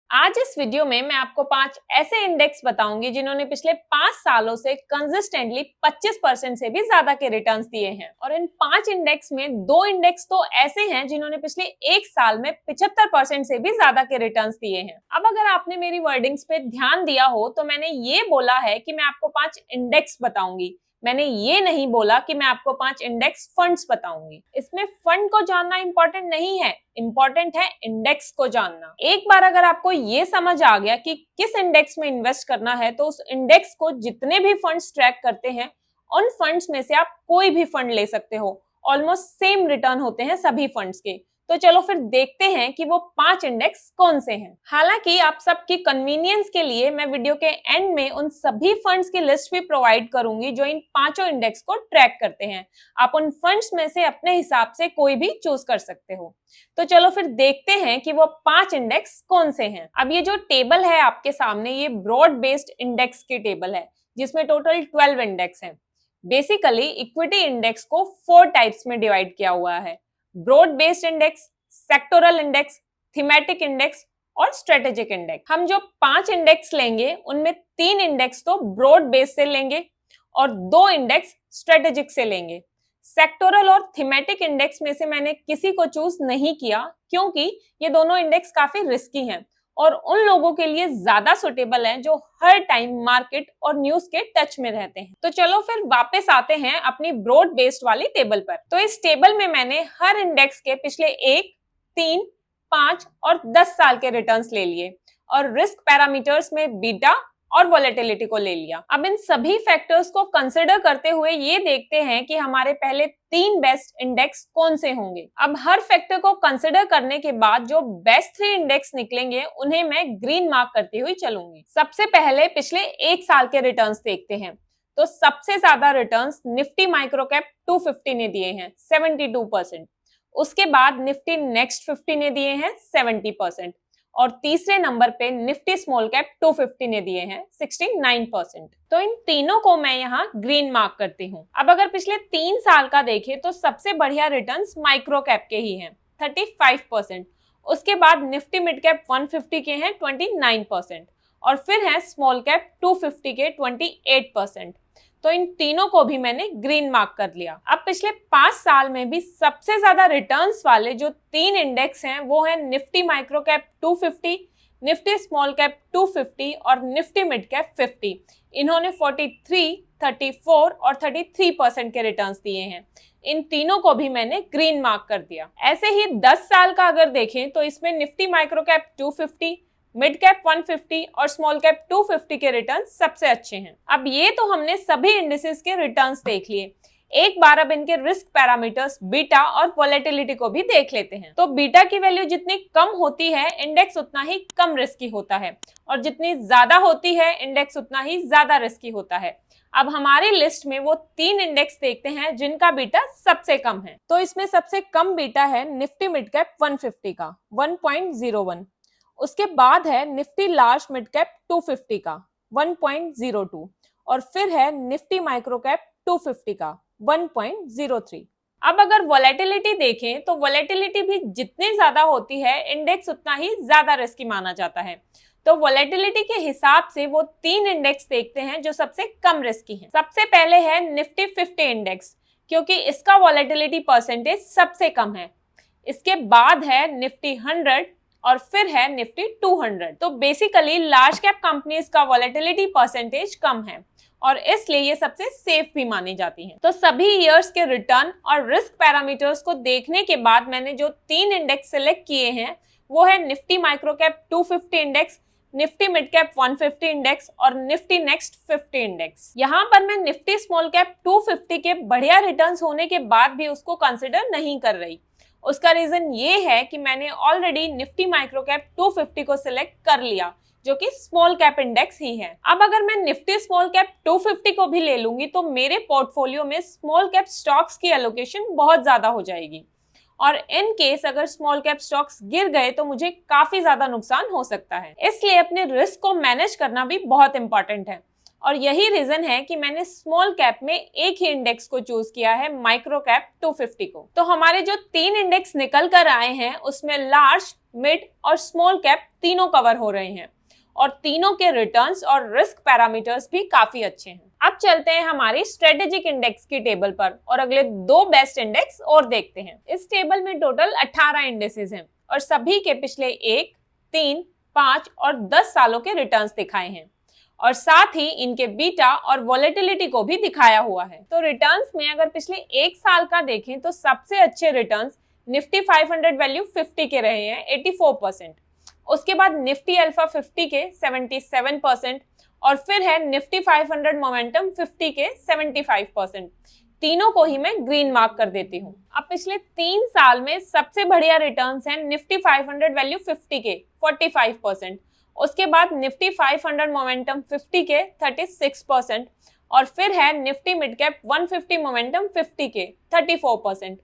आज इस वीडियो में मैं आपको 5 ऐसे इंडेक्स बताऊंगी जिन्होंने पिछले 5 सालों से कंसिस्टेंटली 25% से भी ज्यादा के रिटर्न्स दिए हैं। और इन 5 इंडेक्स में 2 इंडेक्स तो ऐसे हैं जिन्होंने पिछले 1 साल में 75% से भी ज्यादा के रिटर्न्स दिए हैं। अब अगर आपने मेरी वर्डिंग्स पे ध्यान दिया हो तो मैंने ये बोला है कि मैं आपको 5 इंडेक्स बताऊंगी, मैंने ये नहीं बोला कि मैं आपको 5 इंडेक्स फंड्स बताऊंगी। इसमें फंड को जानना इंपॉर्टेंट नहीं है, इंपॉर्टेंट है इंडेक्स को जानना। एक बार अगर आपको ये समझ आ गया कि किस इंडेक्स में इन्वेस्ट करना है तो उस इंडेक्स को जितने भी फंड्स ट्रैक करते हैं उन फंड्स में से आप कोई भी फंड ले सकते हो। ऑलमोस्ट सेम रिटर्न होते हैं सभी फंड्स के। तो चलो फिर देखते हैं कि वो 5 इंडेक्स कौन से हैं। हालांकि आप सबकी कन्वीनियंस के लिए मैं वीडियो के एंड में उन सभी फंड्स की लिस्ट भी प्रोवाइड करूंगी जो इन पांचों इंडेक्स को ट्रैक करते हैं। आप उन फंड्स में से अपने हिसाब से कोई भी चूज कर सकते हो। तो चलो फिर देखते हैं कि वो 5 इंडेक्स कौन से हैं। अब ये जो टेबल है आपके सामने, ये ब्रॉड बेस्ड इंडेक्स की टेबल है जिसमें टोटल 12 इंडेक्स हैं। बेसिकली इक्विटी इंडेक्स को 4 टाइप्स में डिवाइड किया हुआ है: broad based index, sectoral index, thematic index और स्ट्रेटेजिक इंडेक्स। हम जो 5 इंडेक्स लेंगे उनमें 3 इंडेक्स तो ब्रॉड बेस से लेंगे और 2 इंडेक्स स्ट्रेटेजिक से लेंगे। सेक्टोरल और थीमेटिक इंडेक्स में से मैंने किसी को चूज नहीं किया क्योंकि ये दोनों इंडेक्स काफी रिस्की हैं और उन लोगों के लिए ज्यादा सुटेबल हैं जो हर टाइम मार्केट और न्यूज के टच में रहते हैं। तो चलो फिर वापस आते हैं अपनी ब्रॉड बेस्ड वाली टेबल पर। तो इस टेबल में मैंने हर इंडेक्स के पिछले 1, 3, 5 और 10 साल के रिटर्न्स ले लिए और रिस्क पैरामीटर्स में बीटा और वोलेटिलिटी को ले लिया। अब इन सभी फैक्टर्स को कंसिडर करते हुए ये देखते हैं कि हमारे पहले 3 बेस्ट इंडेक्स कौन से होंगे। अब हर फैक्टर को कंसिडर करने के बाद जो बेस्ट 3 इंडेक्स निकलेंगे उन्हें मैं ग्रीन मार्क करती हुई चलूंगी। सबसे पहले पिछले 1 साल के रिटर्न्स देखते हैं। तो सबसे ज्यादा रिटर्न्स निफ्टी माइक्रो कैप 250 ने दिए हैं 72%। उसके बाद निफ्टी नेक्स्ट 50 ने दिए हैं 70% और तीसरे नंबर पे निफ्टी स्मॉल कैप 250 ने दिए हैं 69%। तो इन तीनों को मैं यहाँ ग्रीन मार्क करती हूँ। अब अगर पिछले 3 साल का देखें तो सबसे बढ़िया रिटर्न्स माइक्रो कैप के ही हैं 35%। उसके बाद निफ्टी मिड कैप 150 के हैं 29% और फिर है स्मॉल कैप 250 के 28%। तो इन तीनों को भी मैंने ग्रीन मार्क कर लिया। अब पिछले 5 साल में भी सबसे ज्यादा रिटर्न्स वाले जो 3 इंडेक्स हैं वो है Nifty micro cap 250, Nifty small cap 250 और निफ्टी मिड कैप 50। इन्होंने 43, 34 और 33% के रिटर्न्स दिए हैं। इन तीनों को भी मैंने ग्रीन मार्क कर दिया। ऐसे ही 10 साल का अगर देखें तो इसमें Nifty micro cap 250, mid cap 150 और स्मॉल कैप 250 के रिटर्न्स सबसे अच्छे हैं। अब ये तो हमने सभी इंडिसेस के रिटर्न्स देख लिए। एक बार अब इनके रिस्क पैरामीटर्स बीटा और वोलेटिलिटी को भी देख लेते हैं। तो बीटा की वैल्यू जितनी कम होती है इंडेक्स उतना ही कम रिस्की होता है और जितनी ज्यादा होती है इंडेक्स उतना ही ज्यादा रिस्की होता है। अब हमारी लिस्ट में वो 3 इंडेक्स देखते हैं जिनका बीटा सबसे कम है। तो इसमें सबसे कम बीटा है निफ्टी मिड कैप 150 का 1.01। उसके बाद है निफ्टी लार्ज मिड कैप 250 का 1.02 और फिर है निफ्टी माइक्रो कैप 250 का 1.03। अब अगर वोलेटिलिटी देखें तो वोलेटिलिटी भी जितनी ज्यादा होती है इंडेक्स उतना ही ज्यादा रिस्की माना जाता है। तो वोलेटिलिटी के हिसाब से वो 3 इंडेक्स देखते हैं जो सबसे कम रिस्की हैं। सबसे पहले है निफ्टी 50 इंडेक्स क्योंकि इसका वोलेटिलिटी परसेंटेज सबसे कम है। इसके बाद है निफ्टी 100 और फिर है निफ्टी 200। तो बेसिकली लार्ज कैप कंपनीज का वोलेटिलिटी परसेंटेज कम है और इसलिए ये सबसे सेफ भी मानी जाती हैं। तो सभी ईयर्स के रिटर्न और रिस्क पैरामीटर्स को देखने के बाद मैंने जो 3 इंडेक्स सिलेक्ट किए हैं वो है Nifty micro cap 250 index, Nifty mid cap 150 index और निफ्टी नेक्स्ट 50 इंडेक्स। यहाँ पर मैं निफ्टी स्मॉल कैप 250 के बढ़िया रिटर्न्स होने के बाद भी उसको कंसिडर नहीं कर रही। उसका रीजन ये है कि मैंने ऑलरेडी निफ्टी माइक्रो कैप 250 को सिलेक्ट कर लिया जो कि स्मॉल कैप इंडेक्स ही है। अब अगर मैं निफ्टी स्मॉल कैप 250 को भी ले लूंगी तो मेरे पोर्टफोलियो में स्मॉल कैप स्टॉक्स की एलोकेशन बहुत ज्यादा हो जाएगी और इन केस अगर स्मॉल कैप स्टॉक्स गिर गए तो मुझे काफी ज्यादा नुकसान हो सकता है। इसलिए अपने रिस्क को मैनेज करना भी बहुत इंपॉर्टेंट है और यही रीजन है कि मैंने स्मॉल कैप में एक ही इंडेक्स को चूज किया है, माइक्रो कैप 250 को। तो हमारे जो 3 इंडेक्स निकल कर आए हैं उसमें लार्ज, मिड और स्मॉल कैप तीनों कवर हो रहे हैं और तीनों के रिटर्न्स और रिस्क पैरामीटर्स भी काफी अच्छे हैं। अब चलते हैं हमारी स्ट्रेटेजिक इंडेक्स की टेबल पर और अगले 2 बेस्ट इंडेक्स और देखते हैं। इस टेबल में टोटल 18 इंडेक्सेस हैं और सभी के पिछले 1, 3, 5 और 10 सालों के रिटर्न्स दिखाए हैं और साथ ही इनके बीटा और वॉलेटिलिटी को भी दिखाया हुआ है। तो रिटर्न्स में अगर पिछले 1 साल का देखें तो सबसे अच्छे रिटर्न्स निफ्टी 500 वैल्यू 50 के रहे हैं 84%, उसके बाद निफ्टी अल्फा 50 के 77% और फिर है निफ्टी 500 मोमेंटम 50 के 75%। तीनों को ही मैं ग्रीन मार्क कर देती हूँ। अब पिछले 3 साल में सबसे बढ़िया रिटर्न्स हैं निफ्टी 500 वैल्यू 50 के 45%, उसके बाद निफ्टी 500 मोमेंटम 50 के 36% और फिर है निफ्टी मिड कैप 150 मोमेंटम 50 के 34%।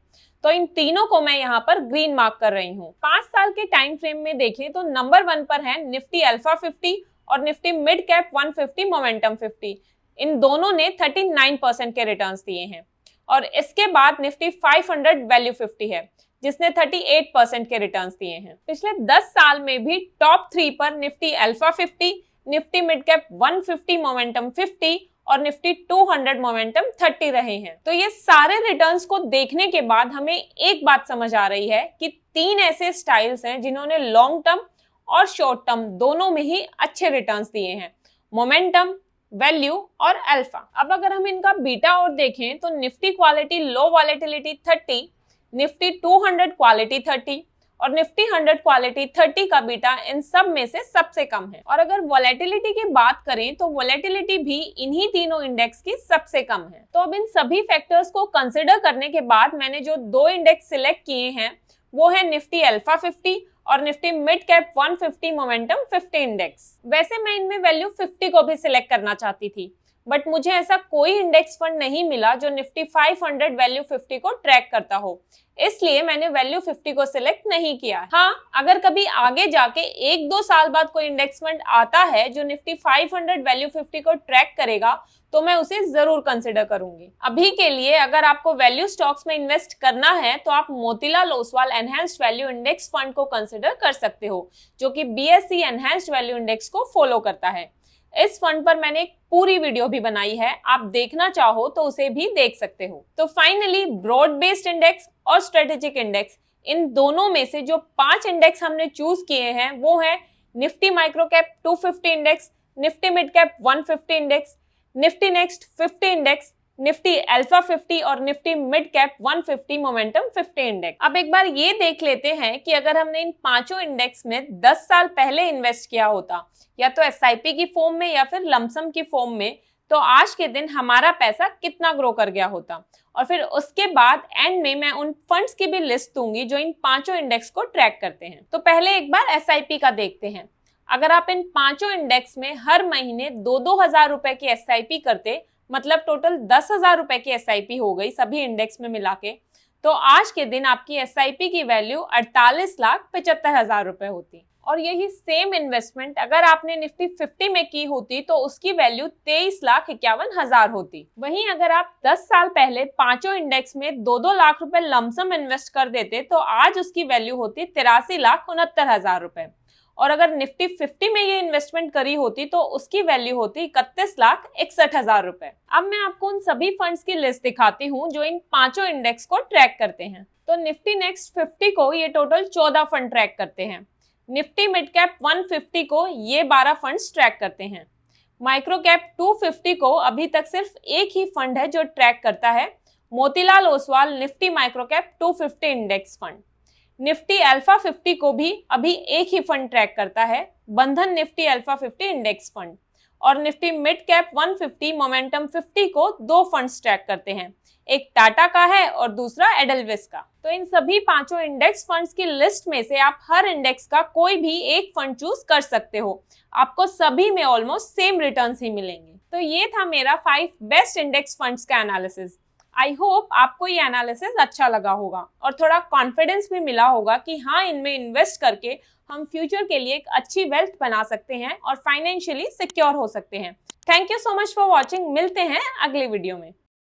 तो इन तीनों को मैं यहाँ पर ग्रीन मार्क कर रही हूँ। 5 साल के टाइम फ्रेम में देखें तो नंबर 1 पर है निफ्टी अल्फा 50 और निफ्टी मिड कैप 150 मोमेंटम 50। इन दोनों ने 39% के रिटर्न्स दिए हैं और इसके बाद निफ्टी 500 वैल्यू 50 है जिसने 38% के रिटर्न्स दिए हैं। पिछले 10 साल में भी टॉप 3 पर Nifty alpha 50, Nifty mid cap 150 momentum 50 और निफ्टी 200 मोमेंटम 30 रहे हैं। तो ये सारे रिटर्न्स को देखने के बाद हमें एक बात समझ आ रही है कि 3 ऐसे स्टाइल्स हैं जिन्होंने लॉन्ग टर्म और शॉर्ट टर्म दोनों में ही अच्छे रिटर्न्स दिए हैं, मोमेंटम, वैल्यू और अल्फा। अब अगर हम इनका बीटा और देखें तो निफ्टी क्वालिटी लो वॉलेटिलिटी 30, निफ्टी 200 क्वालिटी 30 और निफ्टी 100 क्वालिटी 30 का बीटा इन सब में से सबसे कम है। और अगर वॉलेटिलिटी की बात करें तो वॉलेटिलिटी भी इन्हीं तीनों इंडेक्स की सबसे कम है। तो अब इन सभी फैक्टर्स को कंसिडर करने के बाद मैंने जो 2 इंडेक्स सिलेक्ट किए हैं वो है निफ्टी अल्फा 50 और Nifty mid cap 150 momentum 50 index. वैसे मैं इनमें वैल्यू 50 को भी सिलेक्ट करना चाहती थी बट मुझे ऐसा कोई इंडेक्स फंड नहीं मिला जो निफ्टी 500 वैल्यू 50 को ट्रैक करता हो, इसलिए मैंने वैल्यू 50 को सिलेक्ट नहीं किया। हाँ, अगर कभी आगे जाके 1-2 साल बाद कोई इंडेक्स फंड आता है जो निफ्टी 500 वैल्यू 50 को ट्रैक करेगा तो मैं उसे जरूर कंसिडर करूंगी। अभी के लिए अगर आपको वैल्यू स्टॉक्स में इन्वेस्ट करना है तो आप Motilal Oswal enhanced value index fund को कंसिडर कर सकते हो जो कि BSE एनहांस्ड वैल्यू इंडेक्स को फॉलो करता है। इस फंड पर मैंने एक पूरी वीडियो भी बनाई है, आप देखना चाहो तो उसे भी देख सकते हो। तो फाइनली ब्रॉड बेस्ड इंडेक्स और स्ट्रेटेजिक इंडेक्स, इन दोनों में से जो 5 इंडेक्स हमने चूज किए हैं वो है Nifty micro cap 250 index, Nifty mid cap 150 index, Nifty next 50 index, Nifty alpha 50 और Nifty mid cap 150 momentum 50 index. अब एक बार ये देख लेते हैं कि अगर हमने इन पांचों इंडेक्स में 10 साल पहले इन्वेस्ट किया होता या तो SIP की फॉर्म में या फिर लमसम की फॉर्म में, तो आज के दिन हमारा पैसा कितना ग्रो कर गया होता। और फिर उसके बाद एंड में मैं उन फंड्स की भी लिस्ट दूंगी जो इन पांचों इंडेक्स को ट्रैक करते हैं। तो पहले एक बार SIP का देखते हैं। अगर आप इन पांचों इंडेक्स में हर महीने 2-2 हजार रुपए की SIP करते, मतलब टोटल 10,000 रुपए की SIP हो गई सभी इंडेक्स में मिला के, तो आज के दिन आपकी SIP की वैल्यू 48,75,000 रुपए होती। और यही सेम इन्वेस्टमेंट अगर आपने निफ्टी 50 में की होती तो उसकी वैल्यू 23,51,000 होती। वहीं अगर आप 10 साल पहले पांचों इंडेक्स में 2-2 लाख रुपए लमसम इन्वेस्ट कर देते तो आज उसकी वैल्यू होती 83,69,000 रुपए। और अगर निफ्टी 50 में ये इन्वेस्टमेंट करी होती तो उसकी वैल्यू होती 31,61,000 रुपए। अब मैं आपको उन सभी फंड्स की लिस्ट दिखाती हूँ जो इन पांचों इंडेक्स को ट्रैक करते हैं। तो निफ्टी नेक्स्ट 50 को ये टोटल 14 फंड ट्रैक करते हैं। निफ्टी मिड कैप 150 को ये 12 फंड्स ट्रैक करते हैं। माइक्रो कैप 250 को अभी तक सिर्फ एक ही फंड है जो ट्रैक करता है, Motilal Oswal Nifty micro cap 250 index fund. Nifty alpha 50 को भी अभी एक ही फंड ट्रैक करता है, बंधन निफ्टी अल्फा 50 इंडेक्स फंड। और निफ्टी मिड कैप 150 मोमेंटम 50 को 2 फंड्स ट्रैक करते हैं, एक टाटा का है और दूसरा एडलविस का। तो इन सभी पांचों इंडेक्स फंड्स की लिस्ट में से आप हर इंडेक्स का कोई भी एक फंड चूज कर सकते हो, आपको सभी में ऑलमोस्ट सेम रिटर्न्स ही मिलेंगे। तो ये था मेरा 5 बेस्ट इंडेक्स फंड्स का एनालिसिस। आई होप आपको ये एनालिसिस अच्छा लगा होगा और थोड़ा कॉन्फिडेंस भी मिला होगा कि हाँ, इनमें इन्वेस्ट करके हम फ्यूचर के लिए एक अच्छी वेल्थ बना सकते हैं और फाइनेंशियली सिक्योर हो सकते हैं। Thank you so much for watching. मिलते हैं अगले वीडियो में।